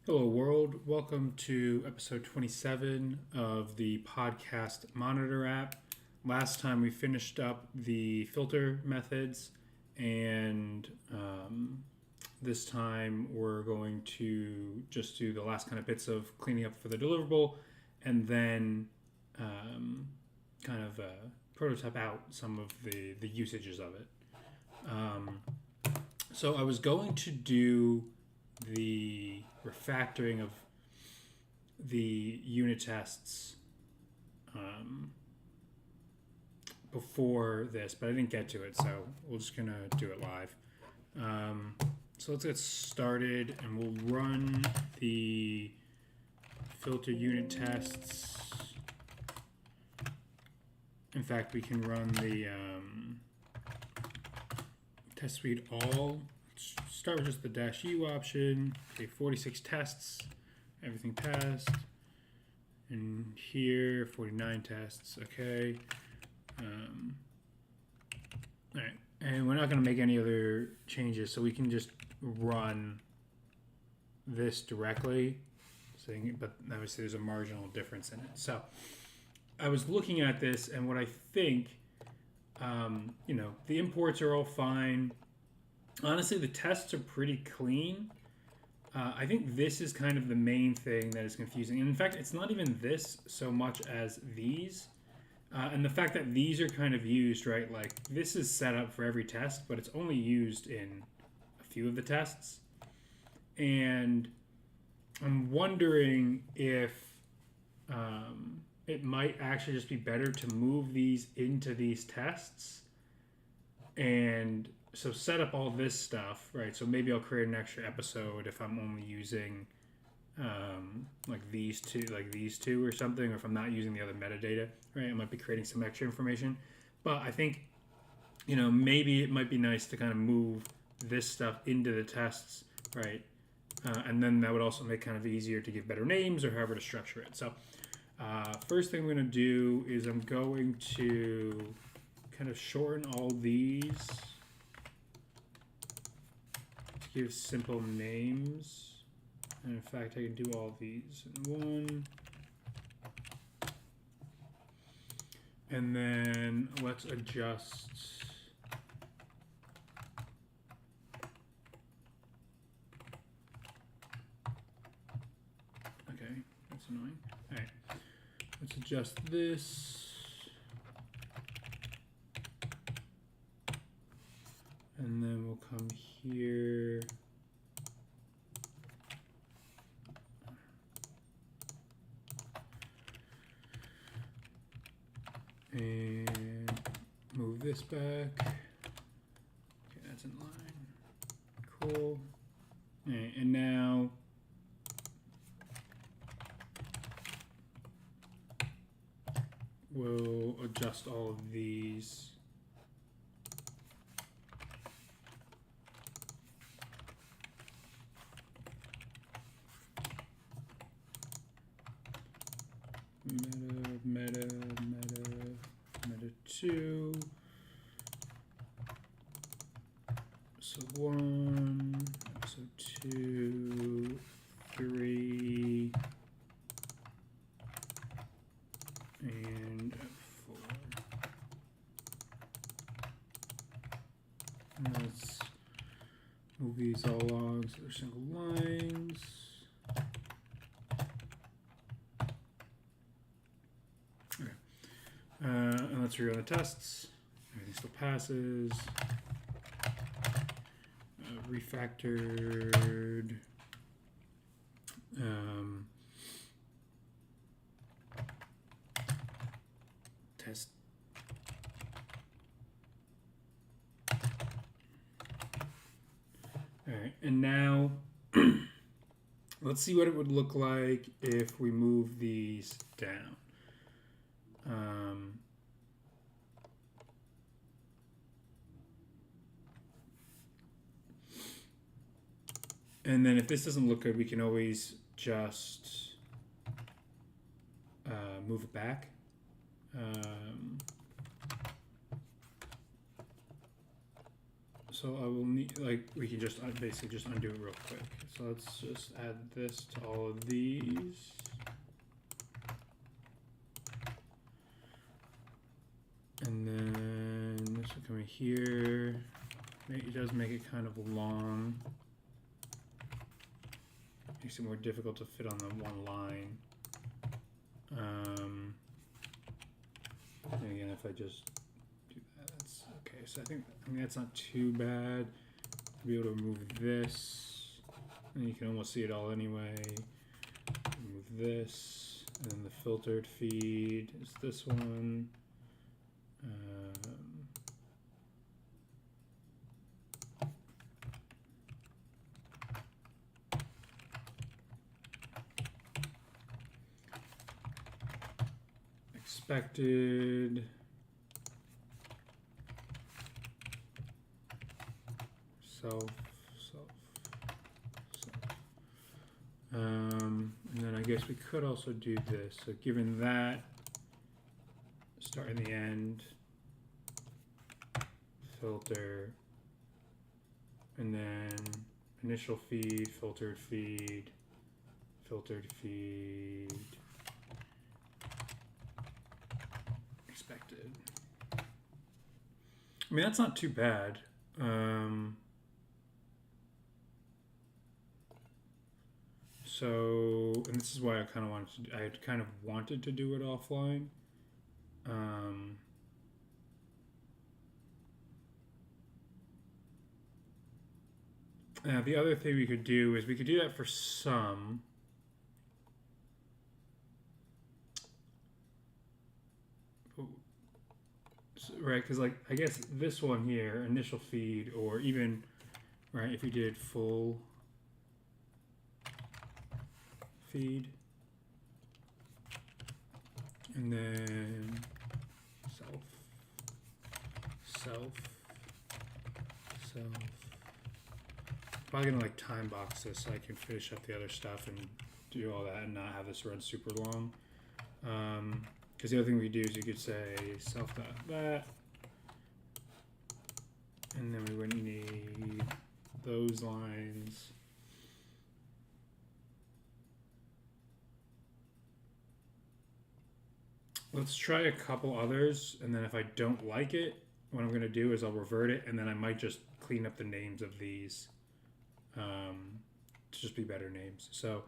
Hello, world. Welcome to episode 27 of the podcast Monitor app. Last time we finished up the filter methods, and this time we're going to just do the last kind of bits of cleaning up for the deliverable and then um, kind of prototype out some of the usages of it. Um, so I was going to do the refactoring of the unit tests um, before this, but I didn't get to it, so we're just gonna do it live. So let's get started, and we'll run the filter unit tests. In fact, we can run the test suite all. Start with just the -u option. Okay, 46 tests, everything passed. And here, 49 tests. Okay. All right, and we're not going to make any other changes, so we can just run this directly. But obviously, there's a marginal difference in it. So I was looking at this, and what I think, the imports are all fine. Honestly, the tests are pretty clean. I think this is kind of the main thing that is confusing. And in fact, it's not even this so much as these. And the fact that these are kind of used, right? Like, this is set up for every test, but it's only used in a few of the tests. And I'm wondering if it might actually just be better to move these into these tests and so set up all this stuff, right? So maybe I'll create an extra episode if I'm only using like these two or something, or if I'm not using the other metadata, right? I might be creating some extra information. But I think, maybe it might be nice to kind of move this stuff into the tests, right? And then that would also make kind of easier to give better names or however to structure it. So first thing I'm going to do is I'm going to kind of shorten all these to give simple names. And in fact, I can do all these in one. And then let's adjust. Okay, that's annoying. All right, let's adjust this. And then we'll come here. And move this back. Okay, that's in line. Cool. Right, and now we'll adjust all of these. Meta 2. So 1, episode 2, 3, and 4. And let's move these all along so they're single lines. And let's rerun the tests. Everything still passes. Refactored. Test. All right, and now let's see what it would look like if we move these down. And then if this doesn't look good, we can always just move it back. So I will need, like, we can just basically just undo it real quick. So let's just add this to all of these. And then this will come in here. It does make it kind of long. Makes it more difficult to fit on the one line. And again, if I just do that, that's okay. So I mean, that's not too bad. To be able to remove this, and you can almost see it all anyway. Remove this, and then the filtered feed is this one. Expected. Self. And then I guess we could also do this. So given that, start in the end, filter, and then initial feed, filtered feed, expected. I mean, that's not too bad. So, and this is why I kind of wanted to do it offline. Now the other thing we could do is we could do that for some. Right, because like I guess this one here, initial feed, or even right if we did full feed, and then self. Probably gonna like time box this so I can finish up the other stuff and do all that and not have this run super long. Because the other thing we do is you could say self.that, and then we wouldn't need those lines. Let's try a couple others, and then if I don't like it, what I'm going to do is I'll revert it, and then I might just clean up the names of these to just be better names. So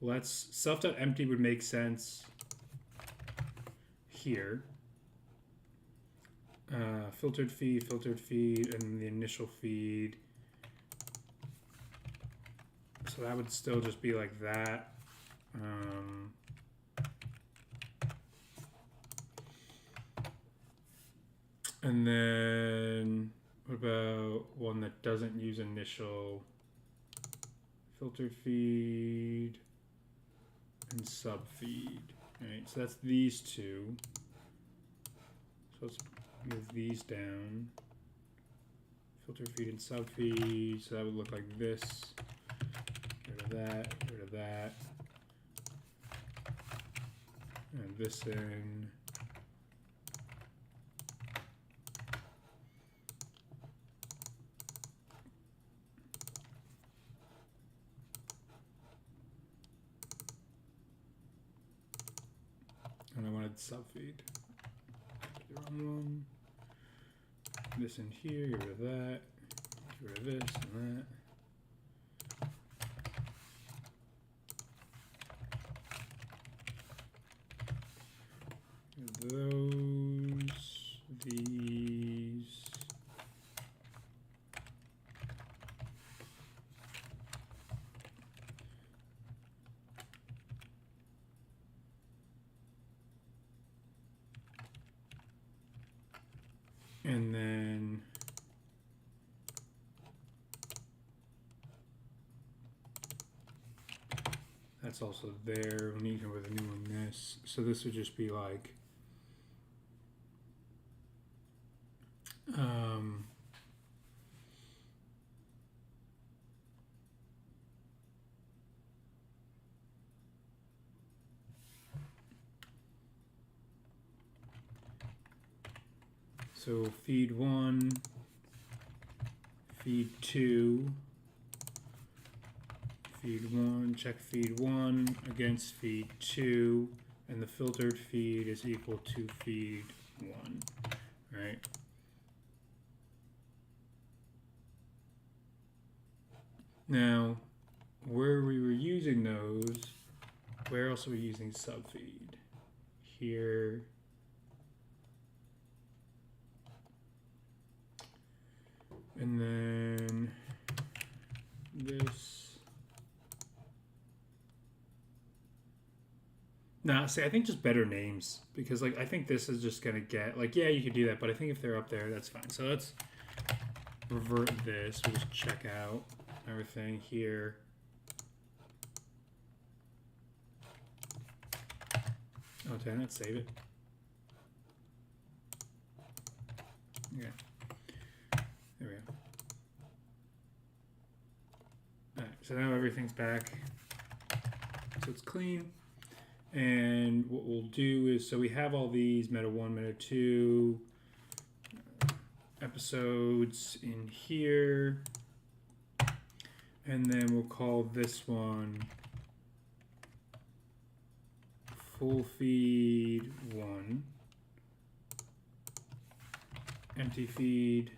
let's self.empty would make sense here. Filtered feed, and the initial feed. So that would still just be like that. And then what about one that doesn't use initial? Filtered feed and sub feed. Right, so that's these two. So let's move these down. Filter feed and sub feed. So that would look like this. Rid of that, rid of that. And this in. And I wanted subfeed. The wrong one. This in here, get rid of that. Get rid of this and that. Those, these. And then that's also there. We'll need to with a new one this. So this would just be like so feed 1, feed 2, feed 1, check feed 1 against feed 2, and the filtered feed is equal to feed 1, right? Now, where we were using those, where else are we using subfeed? Here. And then this. Nah, see, I think just better names, because like I think this is just gonna get like, yeah, you could do that, but I think if they're up there, that's fine. So let's revert this. We'll just check out everything here. Oh, did I not save it? Okay. There we go. Alright, so now everything's back. So it's clean. And what we'll do is, so we have all these Meta 1, Meta 2 episodes in here. And then we'll call this one full feed 1, empty feed,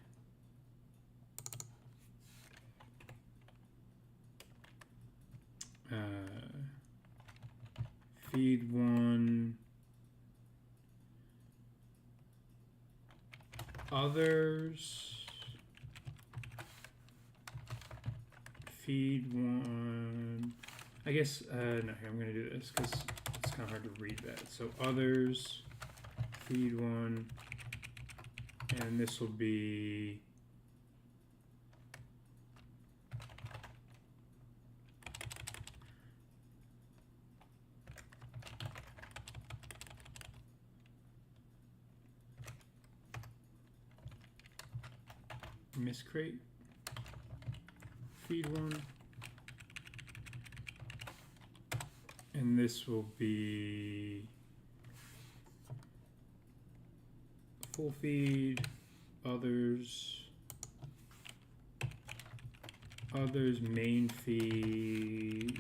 feed 1, others, feed 1, I guess, no, here, I'm going to do this because it's kind of hard to read that. So others, feed 1, and this will be miscrate, feed 1, and this will be full feed, others, main feed,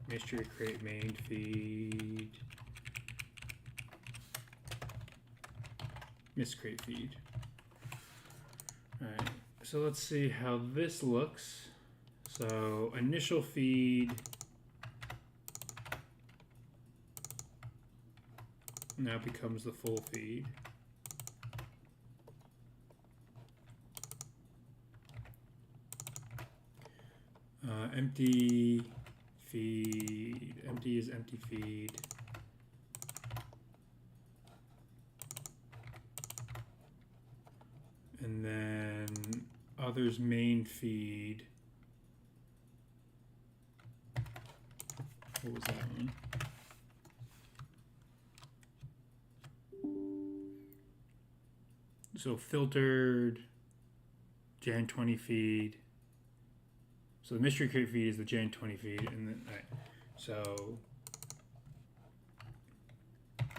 mystery crate main feed, miscrate feed. Alright, so let's see how this looks. So initial feed now becomes the full feed. Empty feed, empty is empty feed. And then others main feed. What was that one? So filtered Jan 20 feed. So the mystery crate feed is the Jan 20 feed, and then so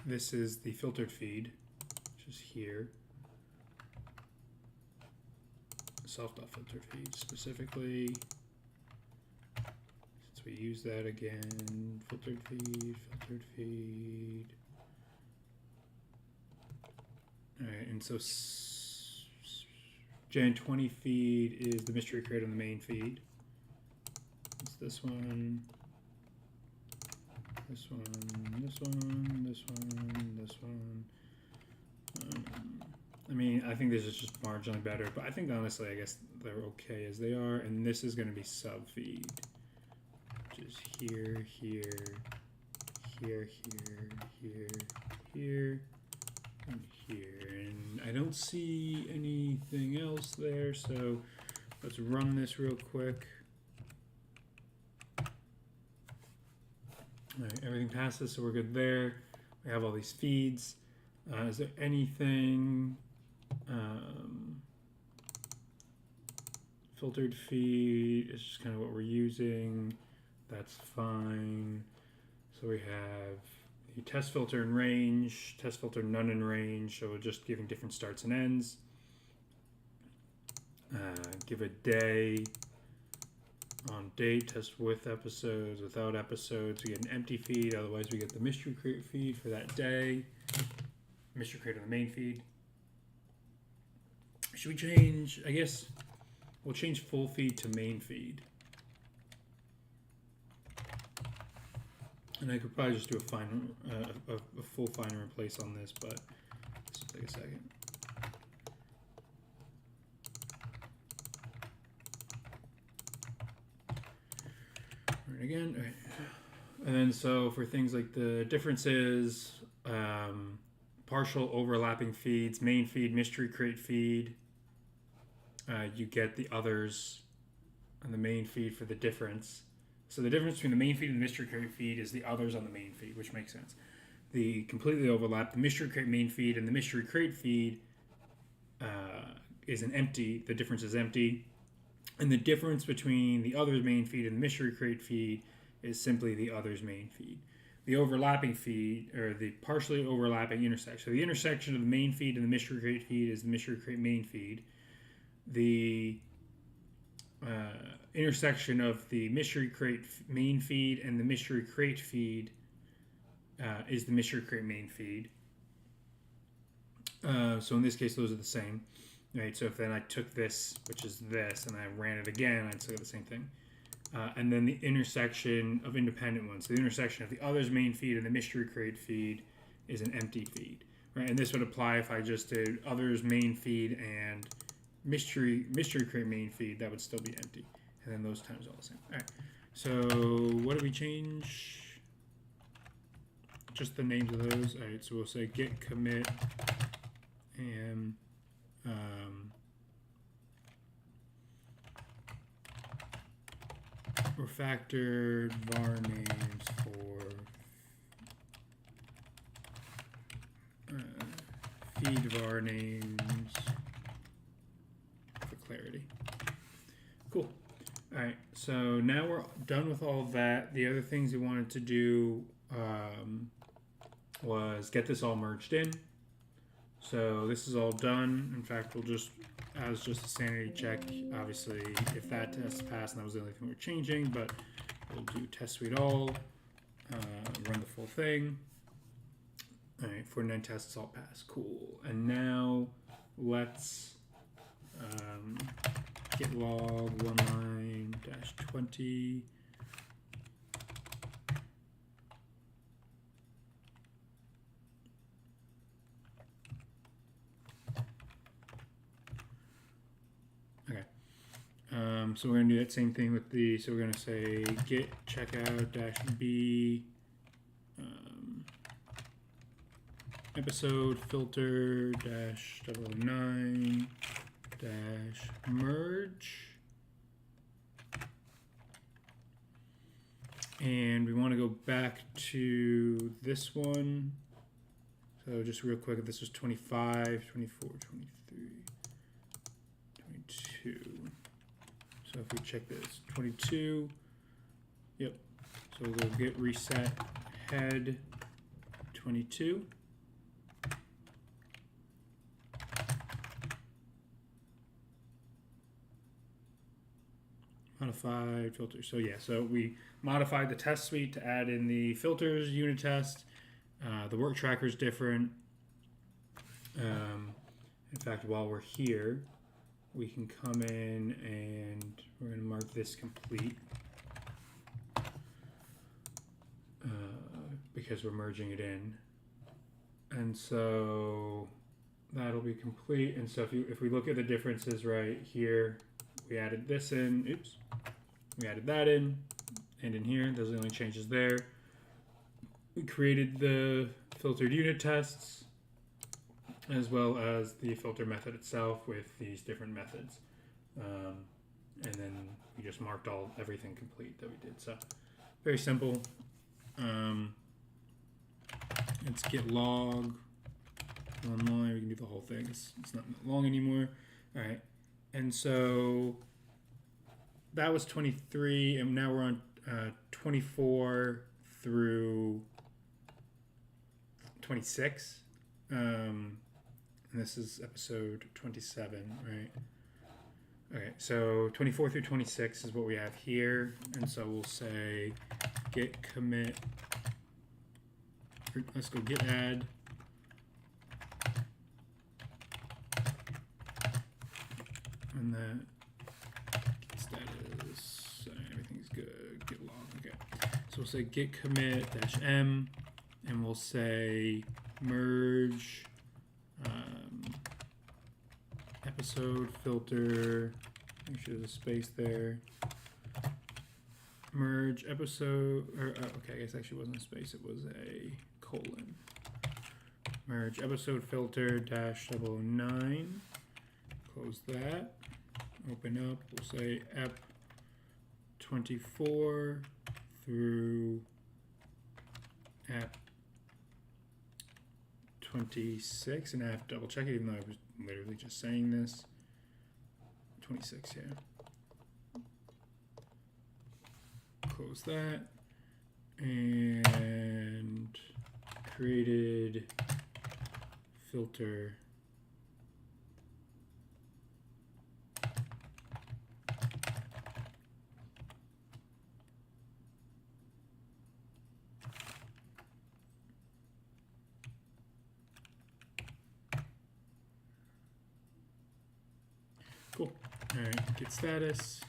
this is the filtered feed, which is here. Self.filtered feed specifically. Since we use that again, filtered feed, filtered feed. Alright, and so Jan 20 feed is the mystery crate on the main feed. It's this one, this one, this one, this one, this one. I mean, I think this is just marginally better, but I think honestly, I guess they're okay as they are. And this is going to be sub feed, which is here, here, here, here, here, here, and here. And I don't see anything else there, so let's run this real quick. All right, everything passes, so we're good there. We have all these feeds. Is there anything filtered feed is just kind of what we're using. That's fine. So we have the test filter in range, test filter none in range, so we're just giving different starts and ends. give a day on date, test with episodes, without episodes. We get an empty feed, otherwise we get the mystery crate feed for that day. Mystery crate on the main feed. Should we change, I guess we'll change full feed to main feed. And I could probably just do a full find and replace on this, but this will take a second. Again, right. And then so for things like the differences, partial overlapping feeds, main feed, mystery crate feed, you get the others on the main feed for the difference. So the difference between the main feed and the mystery crate feed is the others on the main feed, which makes sense. The completely overlap, the mystery crate main feed and the mystery crate feed is an empty. The difference is empty. And the difference between the others main feed and the mystery crate feed is simply the others main feed. The overlapping feed, or the partially overlapping intersection. So the intersection of the main feed and the mystery crate feed is the mystery crate main feed. The intersection of the mystery crate main feed and the mystery crate feed is the mystery crate main feed. So in this case, those are the same. Right, so if then I took this, which is this, and I ran it again, I'd still get the same thing. And then the intersection of independent ones. So the intersection of the others main feed and the mystery crate feed is an empty feed. Right, and this would apply if I just did others main feed and mystery crate main feed. That would still be empty. And then those times all the same. All right. So what do we change? Just the names of those. All right. So we'll say git commit and refactored var names for feed var names for clarity. Cool. All right, so now we're done with all of that. The other things we wanted to do was get this all merged in. So this is all done. In fact, we'll just, as just a sanity check, obviously, if that test passed, and that was the only thing we're changing, but we'll do test suite all, run the full thing. All right, 49 tests all passed. Cool. And now let's git log one line -20. So we're going to do that same thing with the, so we're going to say git checkout -b episode filter -009 -merge. And we want to go back to this one. So just real quick, if this was 25, 24, 23, 22. So if we check this, 22, yep. So we'll git reset head 22. Modified filter. So yeah, so we modified the test suite to add in the filters unit test. The work tracker is different. In fact, while we're here, we can come in and we're going to mark this complete because we're merging it in. And so that'll be complete. And so if we look at the differences right here, we added this in, oops, we added that in, and in here, those are the only changes there. We created the filtered unit tests, as well as the filter method itself with these different methods. And then we just marked everything complete that we did. So very simple. Let's git log online. We can do the whole thing. It's not long anymore. All right. And so that was 23, and now we're on 24 through 26. And this is episode 27, right? Okay, so 24 through 26 is what we have here, and so we'll say git commit. Let's go git add. And then git status, everything's good, git log, okay. So we'll say git commit -m, and we'll say merge episode filter, make sure there's a space there. Merge episode, or okay, I guess actually wasn't a space, it was a colon. Merge episode filter -009. Close that. Open up. We'll say ep 24 through ep 26, and I have to double check it, even though I was literally just saying this. 26, yeah. Close that. And created filter. Cool. All right, git status.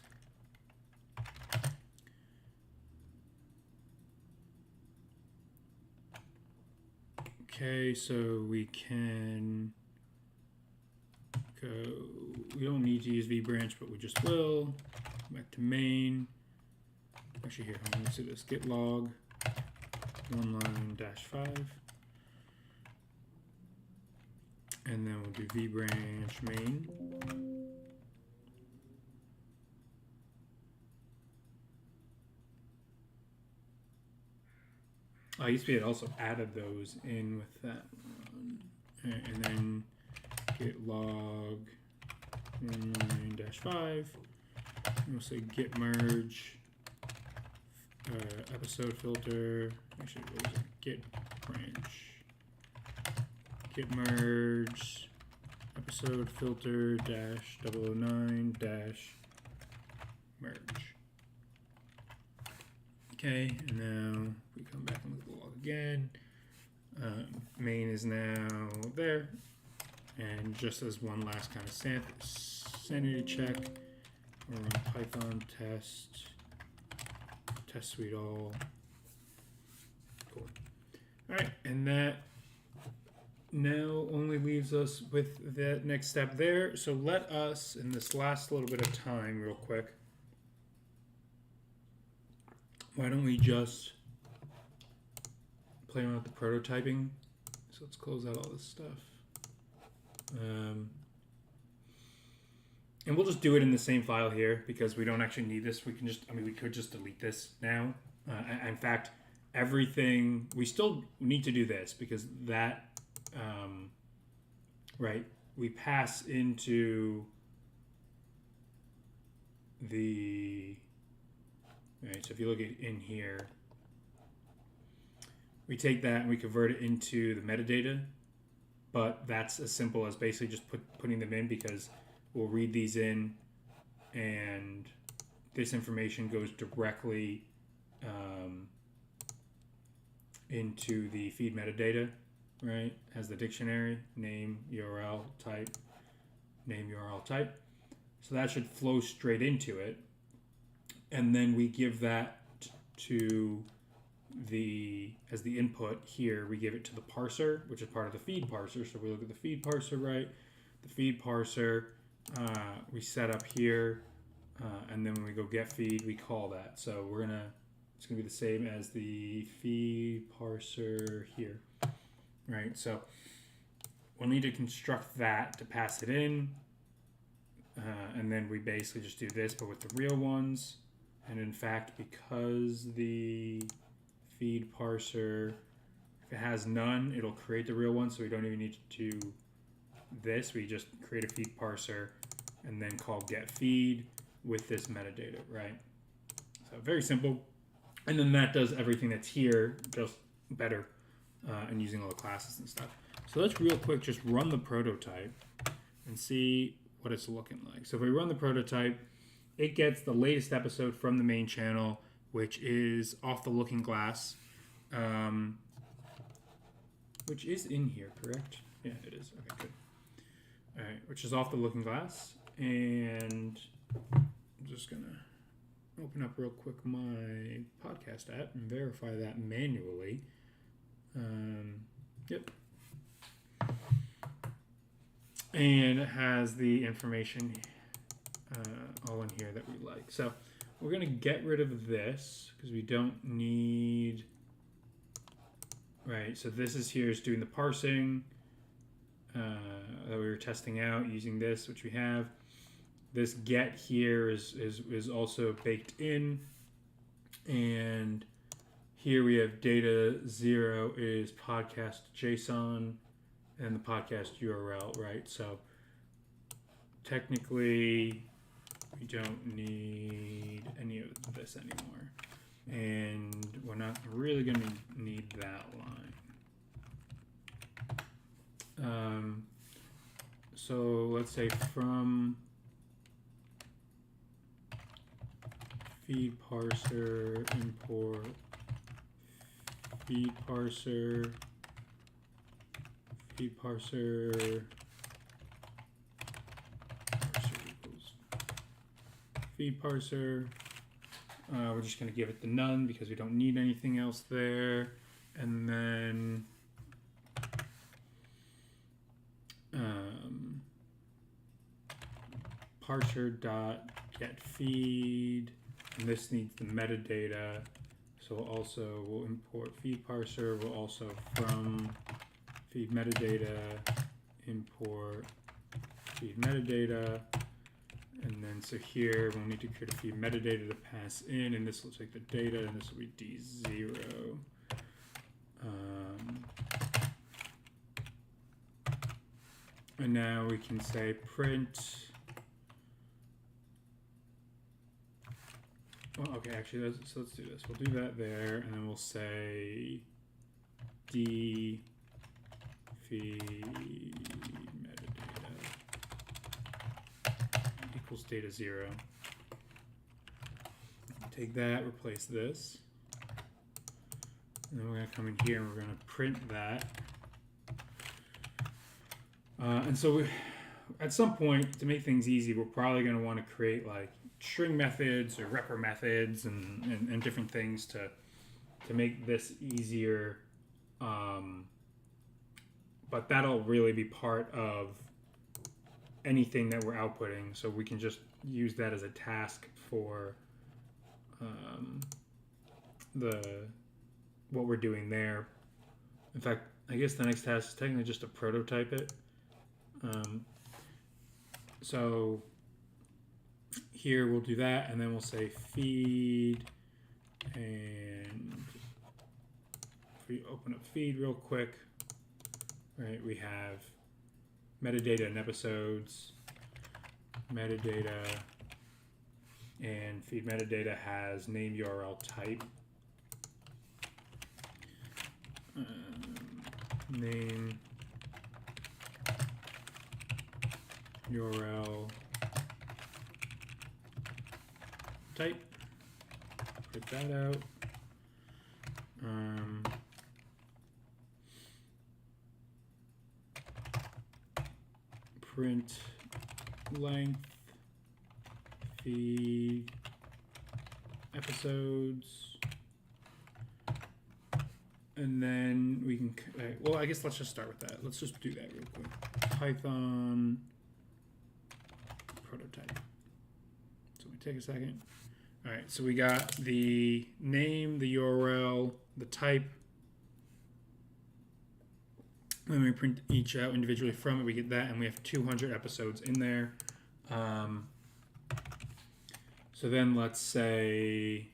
Okay, so we can go, we don't need to use vbranch, but we just will. Back to main. Actually here, let's do this, git log, one line -5. And then we'll do vbranch main. I used to be also added those in with that one. And then git log 1line -5. And we'll say git merge episode filter. Actually, what was it? Git branch. Git merge episode filter -009 merge. Okay, and now we come back and look at the log again. Main is now there. And just as one last kind of sanity check, we'll run Python test suite all. Cool. All right, and that now only leaves us with that next step there. So let us, in this last little bit of time, real quick, why don't we just play around with the prototyping? So let's close out all this stuff. And we'll just do it in the same file here because we don't actually need this. We can just, I mean, we could just delete this now. In fact, everything, we still need to do this because that, right, we pass into the, right, so if you look at in here, we take that and we convert it into the metadata, but that's as simple as basically just putting them in because we'll read these in and this information goes directly into the feed metadata, right? As the dictionary, name, URL, type, name, URL, type. So that should flow straight into it. And then we give that to the, as the input here, we give it to the parser, which is part of the feed parser. So we look at the feed parser, right? The feed parser, we set up here, and then when we go get feed, we call that. So we're gonna, it's gonna be the same as the feed parser here, right? So we'll need to construct that to pass it in, and then we basically just do this, but with the real ones. And in fact, because the feed parser, if it has none, it'll create the real one, so we don't even need to do this. We just create a feed parser and then call get feed with this metadata, right? So very simple. And then that does everything that's here just better and using all the classes and stuff. So let's real quick just run the prototype and see what it's looking like. So if we run the prototype, it gets the latest episode from the main channel, which is Off the Looking Glass, which is in here, correct? Yeah, it is. Okay, good. All right, which is Off the Looking Glass. And I'm just going to open up real quick my podcast app and verify that manually. Yep. And it has the information all in here that we like. So we're going to get rid of this because we don't need... Right, so this is here is doing the parsing that we were testing out using this, which we have. This get here is also baked in. And here we have data 0 is podcast JSON and the podcast URL, right? So technically we don't need any of this anymore. And we're not really going to need that line. So let's say from feed parser import feed parser equals feed parser. We're just going to give it the none because we don't need anything else there. And then parser dot get feed, and this needs the metadata. So we'll import feed parser. We'll also from feed metadata import feed metadata. And then so here we'll need to create a feed metadata to pass in, and this looks like the data, and this will be D0. And now we can say print. Well, okay, actually, let's do this. We'll do that there, and then we'll say D feed metadata equals data 0. Take that, replace this. And then we're going to come in here and we're going to print that. And so at some point, to make things easy, we're probably going to want to create like string methods or repr methods and different things to make this easier. But that'll really be part of anything that we're outputting. So we can just use that as a task for what we're doing there. In fact, I guess the next task is technically just to prototype it. So here we'll do that, and then we'll say feed, and if we open up feed real quick, right, we have metadata and episodes, metadata, and feed metadata has name URL type, name URL type, put that out. Print length feed episodes, and then we can, well, I guess let's just start with that. Let's just do that real quick. Python prototype. So we take a second. All right, so we got the name, the URL, the type. When we print each out individually from it, we get that, and we have 200 episodes in there. So then let's say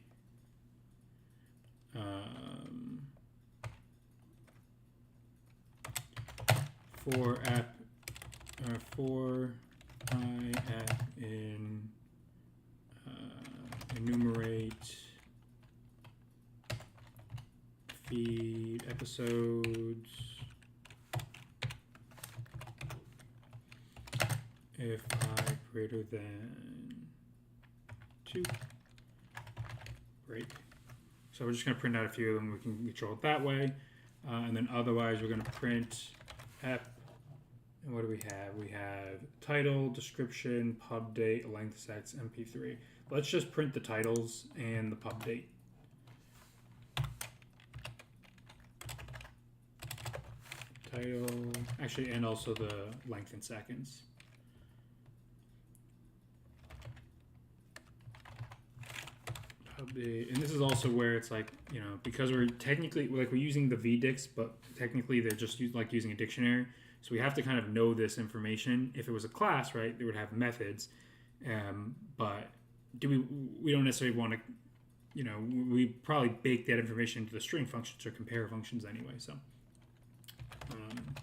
for I app in enumerate feed episodes, if I greater than 2, break. So we're just going to print out a few of them. We can control it that way. And then otherwise, we're going to print ep. And what do we have? We have title, description, pub date, length sets, MP3. Let's just print the titles and the pub date. Title, actually, and also the length in seconds. Pub date, and this is also where it's like, you know, because we're technically, like, we're using the VDICs, but technically they're just like using a dictionary. So we have to kind of know this information. If it was a class, right, they would have methods. But we don't necessarily want to, you know, we probably bake that information into the string functions or compare functions anyway. So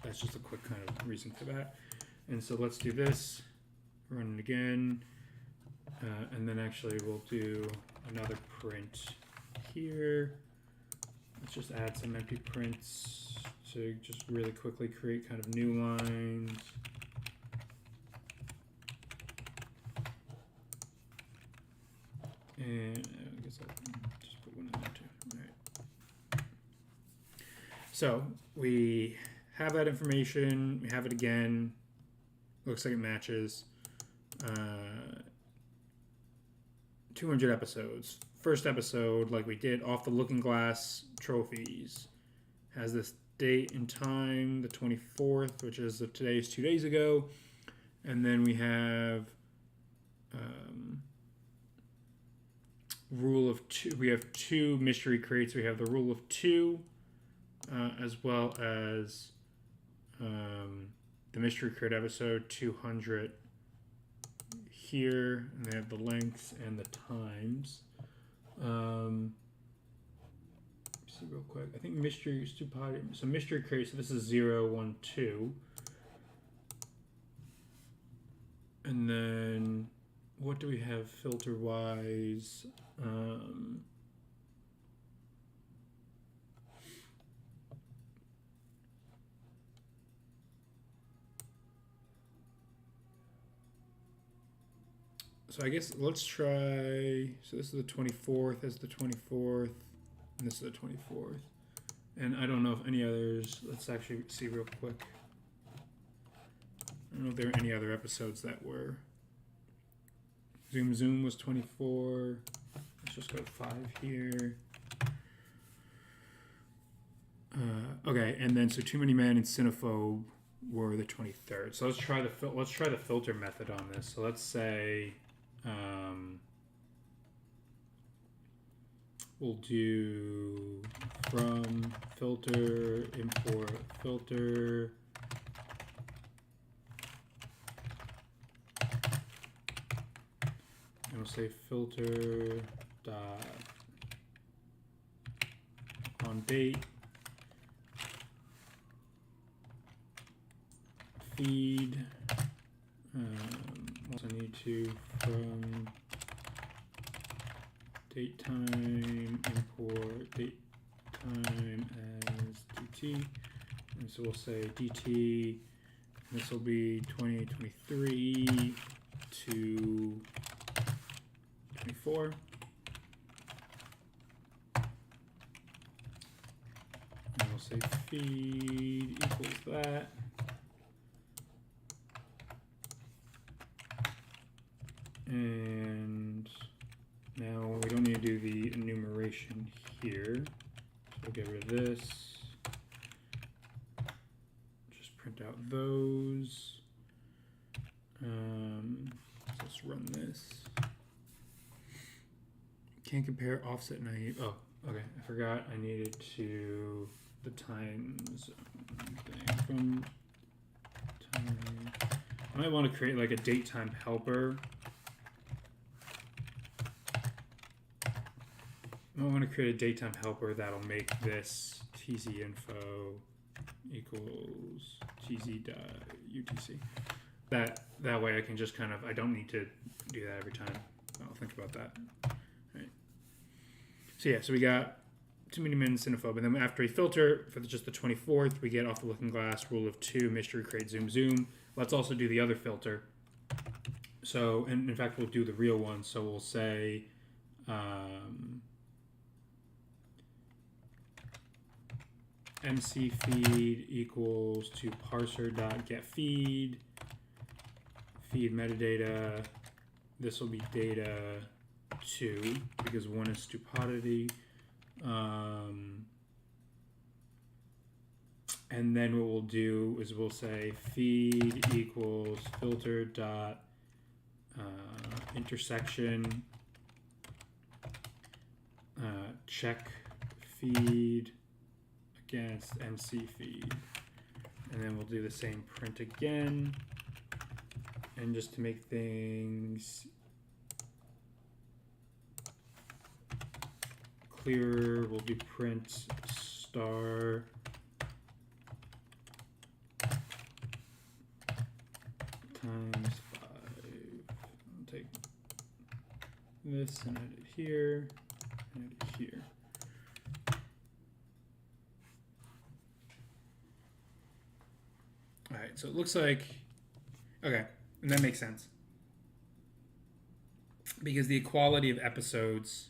that's just a quick kind of reason for that. And so let's do this, run it again. And then actually we'll do another print here. Let's just add some empty prints to just really quickly create kind of new lines. And I guess I'll just put one in there too. All right. So we have that information. We have it again. Looks like it matches. 200 episodes. First episode, like we did, off the Looking Glass trophies, has this date and time, the 24th, which is today's 2 days ago. And then we have rule of 2. We have 2 mystery crates. We have the rule of 2, as well as the mystery crate episode 200 here, and they have the lengths and the times. See real quick. I think mystery is too potty. So mystery crate. So this is 0, 1, 2, and then what do we have filter wise? So I guess let's try, so this is the 24th, that's the 24th, and this is the 24th. And I don't know if any others, let's actually see real quick. I don't know if there are any other episodes that were. Zoom was 24. Let's just go to 5 here. Okay, and then so Too Many Men and Cinephobe were the 23rd. So let's try the filter method on this. So let's say we'll do from filter import filter and we'll say filter dot on date feed. Also need to from date time import date time as dt, and so we'll say dt. This will be 2023 to 24. And we'll say feed equals that. And now we don't need to do the enumeration here. So we'll get rid of this. Just print out those. Let's run this. Can't compare offset naive. Oh, okay. I forgot I needed to the times thing from time. I might want to create like a date time helper. I want to create a datetime helper that'll make this tzinfo equals tz.utc. That way I can just kind of, I don't need to do that every time. I'll think about that. All right. So yeah, so we got Too Many Men, Cinephobe, and then after we filter for just the 24th, we get off the Looking Glass, rule of 2, mystery crate, zoom. Let's also do the other filter. So, and in fact, we'll do the real one. So we'll say MC feed equals to parser.getFeed, feed metadata. This will be data 2 because 1 is stupidity. And then what we'll do is we'll say feed equals filter dot intersection check feed against MC feed. And then we'll do the same print again. And just to make things clearer, we'll do print star times 5. I'll take this and add it here, and add it here. All right, so it looks like, okay, and that makes sense. Because the equality of episodes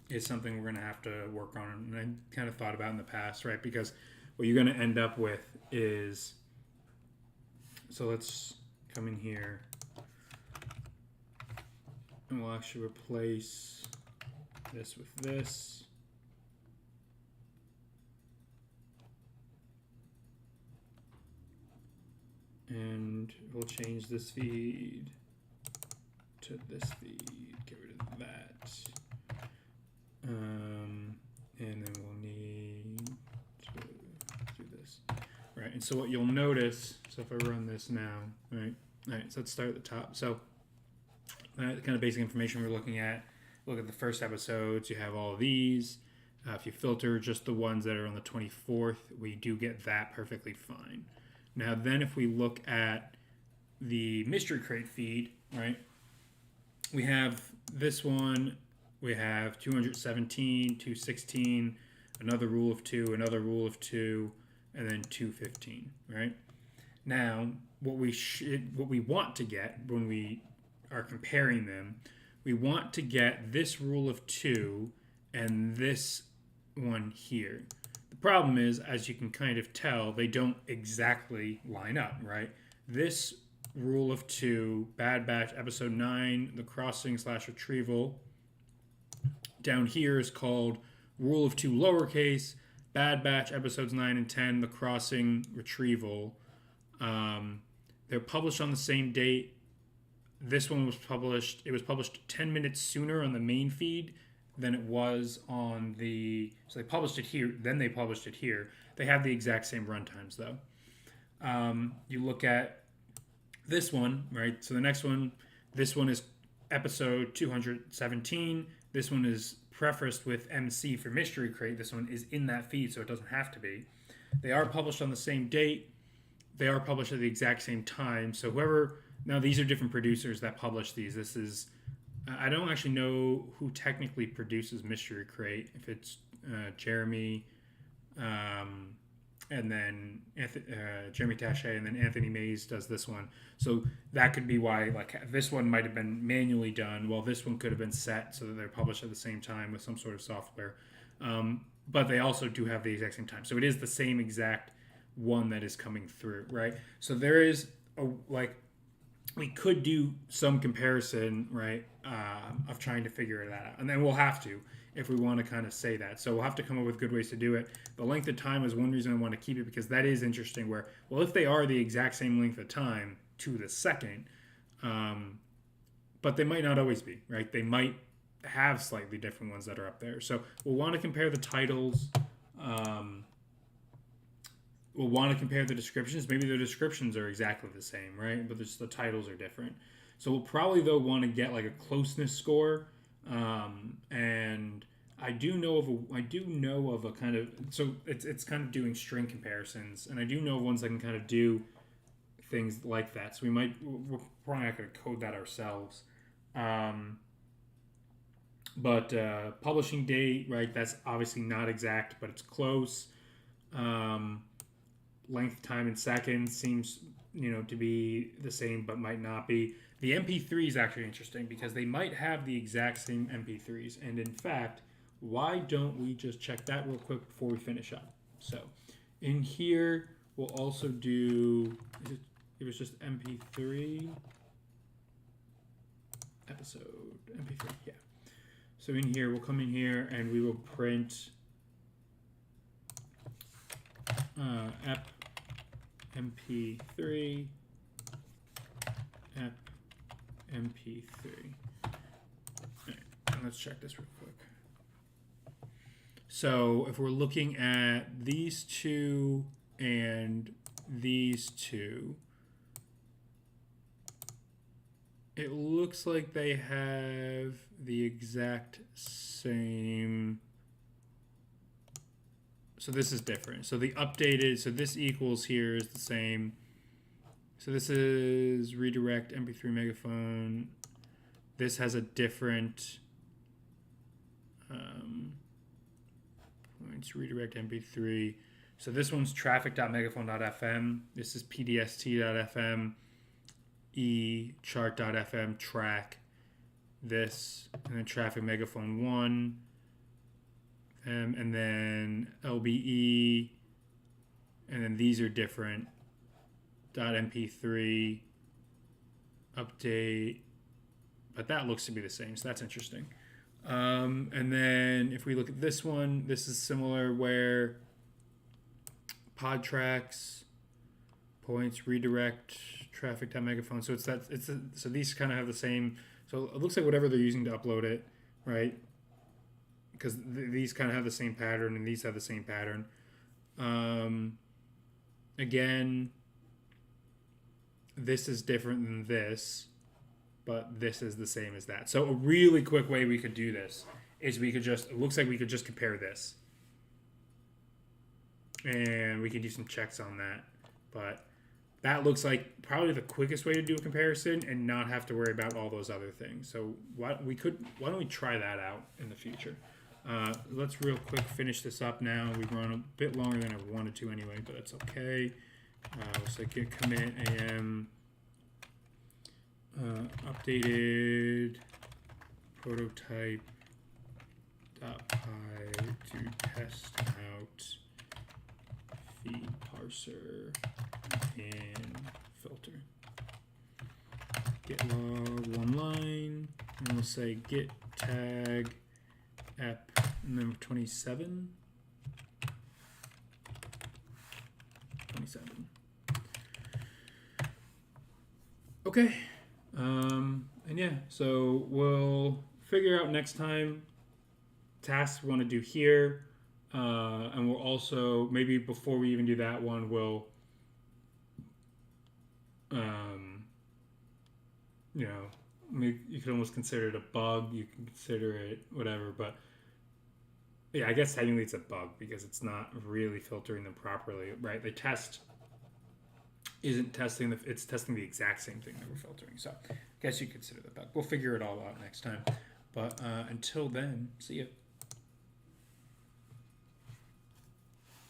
is something we're going to have to work on, and I kind of thought about in the past, right? Because what you're going to end up with is, so let's come in here, and we'll actually replace this with this. And we'll change this feed to this feed, get rid of that. And then we'll need to do this. Right, and so what you'll notice, so if I run this now, right, all right, so let's start at the top. So kind of basic information we're looking at. Look at the first episodes, you have all of these. If you filter just the ones that are on the 24th, we do get that perfectly fine. Now then if we look at the mystery crate feed, right, we have this one, we have 217, 216, another rule of 2, another rule of 2, and then 215, right? Now, what we want to get when we are comparing them, we want to get this rule of 2 and this one here. The problem is, as you can kind of tell, they don't exactly line up, right? This rule of 2, Bad Batch episode 9, the crossing / retrieval, down here is called rule of 2 lowercase, Bad Batch episodes 9 and 10, the crossing retrieval. They're published on the same date. This one was published, it was published 10 minutes sooner on the main feed than it was on the, so they published it here, then they published it here. They have the exact same runtimes though. You look at this one, right? So the next one, this one is episode 217. This one is prefaced with MC for Mystery Crate. This one is in that feed, so it doesn't have to be. They are published on the same date. They are published at the exact same time. So whoever, now these are different producers that publish these. This is, I don't actually know who technically produces Mystery Crate. If it's Jeremy, and then Jeremy Taché, and then Anthony Mays does this one. So that could be why, like, this one might have been manually done, while this one could have been set so that they're published at the same time with some sort of software. But they also do have the exact same time. So it is the same exact one that is coming through, right? So there is we could do some comparison, right, of trying to figure that out. And then we'll have to if we want to kind of say that. So we'll have to come up with good ways to do it. The length of time is one reason I want to keep it, because that is interesting where, well, if they are the exact same length of time to the second, but they might not always be, right? They might have slightly different ones that are up there. So we'll want to compare the titles. We'll want to compare the descriptions. Maybe the descriptions are exactly the same, right? But just the titles are different. So we'll probably, though, want to get like a closeness score. And I do know of a kind of, so it's kind of doing string comparisons, and I do know of ones that can kind of do things like that. So we're probably not going to code that ourselves. But publishing date, right? That's obviously not exact, but it's close. Length, time in seconds seems, to be the same, but might not be. The MP3 is actually interesting because they might have the exact same MP3s. And in fact, why don't we just check that real quick before we finish up? So in here, we'll also do, it was just MP3 episode, MP3, yeah. So in here, we'll come in here and we will print app MP3 app MP3. All right, and let's check this real quick. So if we're looking at these two and these two, it looks like they have the exact same. So this is different. So the updated, so this equals here is the same. So this is redirect MP3 megaphone. This has a different points redirect MP3. So this one's traffic.megaphone.fm. This is pdst.fm, chart.fm, track. This, and then traffic megaphone 1. And then LBE, and then these are different. .mp3 update, but that looks to be the same, so that's interesting. And then if we look at this one, this is similar where pod tracks, points, redirect, traffic.megaphone. So so these kind of have the same. So it looks like whatever they're using to upload it, right? Because these kind of have the same pattern and these have the same pattern. Again, this is different than this, but this is the same as that. So a really quick way we could do this is we could just, it looks like we could just compare this. And we could do some checks on that. But that looks like probably the quickest way to do a comparison and not have to worry about all those other things. So why don't we try that out in the future? Let's real quick finish this up now. We've run a bit longer than I wanted to anyway, but that's okay. So git commit am updated prototype .py to test out feed parser and filter. Git log one line, and we'll say git tag app number 27. Okay. And yeah, so we'll figure out next time tasks we want to do here. And we'll also, maybe before we even do that one, we'll, you could almost consider it a bug. You can consider it whatever, but yeah, I guess technically it's a bug because it's not really filtering them properly, right? The test isn't testing it's testing the exact same thing that we're filtering. So I guess you consider the bug. We'll figure it all out next time. But until then, see ya.